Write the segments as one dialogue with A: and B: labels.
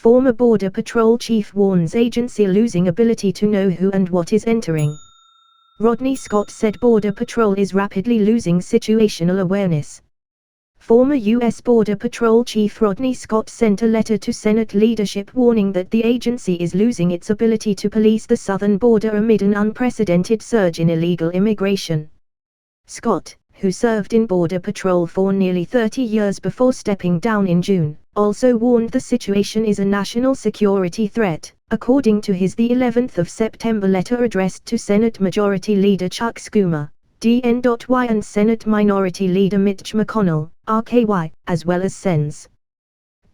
A: Former Border Patrol Chief warns agency losing ability to know who and what is entering. Rodney Scott said Border Patrol is rapidly losing situational awareness. Former U.S. Border Patrol Chief Rodney Scott sent a letter to Senate leadership warning that the agency is losing its ability to police the southern border amid an unprecedented surge in illegal immigration. Scott, who served in Border Patrol for nearly 30 years before stepping down in June, also warned the situation is a national security threat, according to his the 11th of September letter addressed to Senate Majority Leader Chuck Schumer, DNY, and Senate Minority Leader Mitch McConnell, RKY, as well as Sens.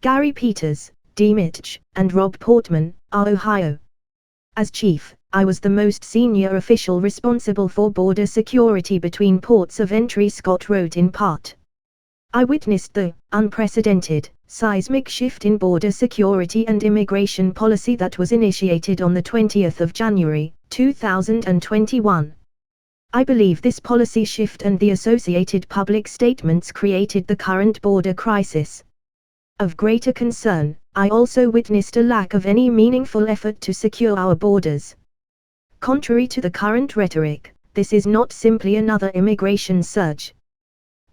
A: Gary Peters, D. Mitch, and Rob Portman, R. Ohio. As chief, I was the most senior official responsible for border security between ports of entry, Scott wrote in part. I witnessed the unprecedented, seismic shift in border security and immigration policy that was initiated on the 20th of January, 2021. I believe this policy shift and the associated public statements created the current border crisis. Of greater concern, I also witnessed a lack of any meaningful effort to secure our borders. Contrary to the current rhetoric, this is not simply another immigration surge.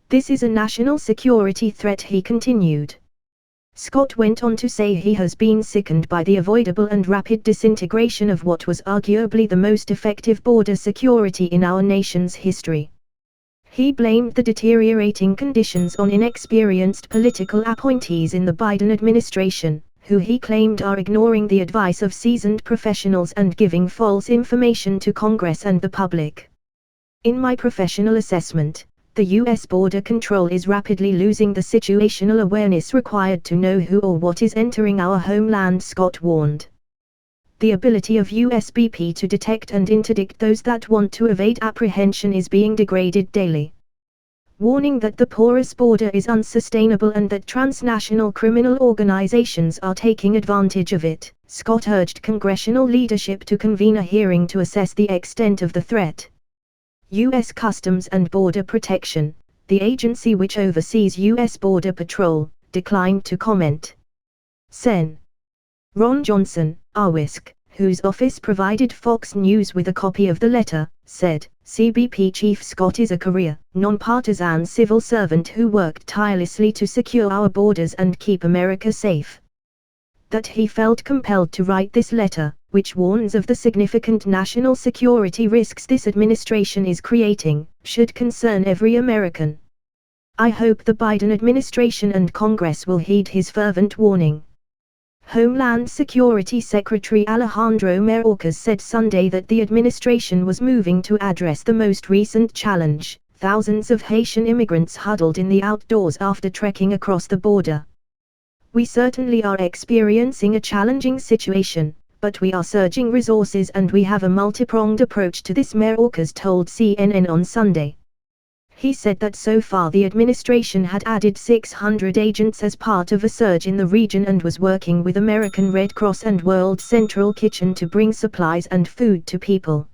A: This is a national security threat, he continued. Scott went on to say he has been sickened by the avoidable and rapid disintegration of what was arguably the most effective border security in our nation's history. He blamed the deteriorating conditions on inexperienced political appointees in the Biden administration, who he claimed are ignoring the advice of seasoned professionals and giving false information to Congress and the public. In my professional assessment, the U.S. border control is rapidly losing the situational awareness required to know who or what is entering our homeland, Scott warned. The ability of USBP to detect and interdict those that want to evade apprehension is being degraded daily. Warning that the porous border is unsustainable and that transnational criminal organizations are taking advantage of it, Scott urged congressional leadership to convene a hearing to assess the extent of the threat. U.S. Customs and Border Protection, the agency which oversees U.S. Border Patrol, declined to comment. Sen. Ron Johnson, RWISC, whose office provided Fox News with a copy of the letter, said, CBP Chief Scott is a career, nonpartisan civil servant who worked tirelessly to secure our borders and keep America safe. That he felt compelled to write this letter, which warns of the significant national security risks this administration is creating, should concern every American. I hope the Biden administration and Congress will heed his fervent warning. Homeland Security Secretary Alejandro Mayorkas said Sunday that the administration was moving to address the most recent challenge, thousands of Haitian immigrants huddled in the outdoors after trekking across the border. We certainly are experiencing a challenging situation, but we are surging resources and we have a multi-pronged approach to this, Mayorkas told CNN on Sunday. He said that so far the administration had added 600 agents as part of a surge in the region and was working with American Red Cross and World Central Kitchen to bring supplies and food to people.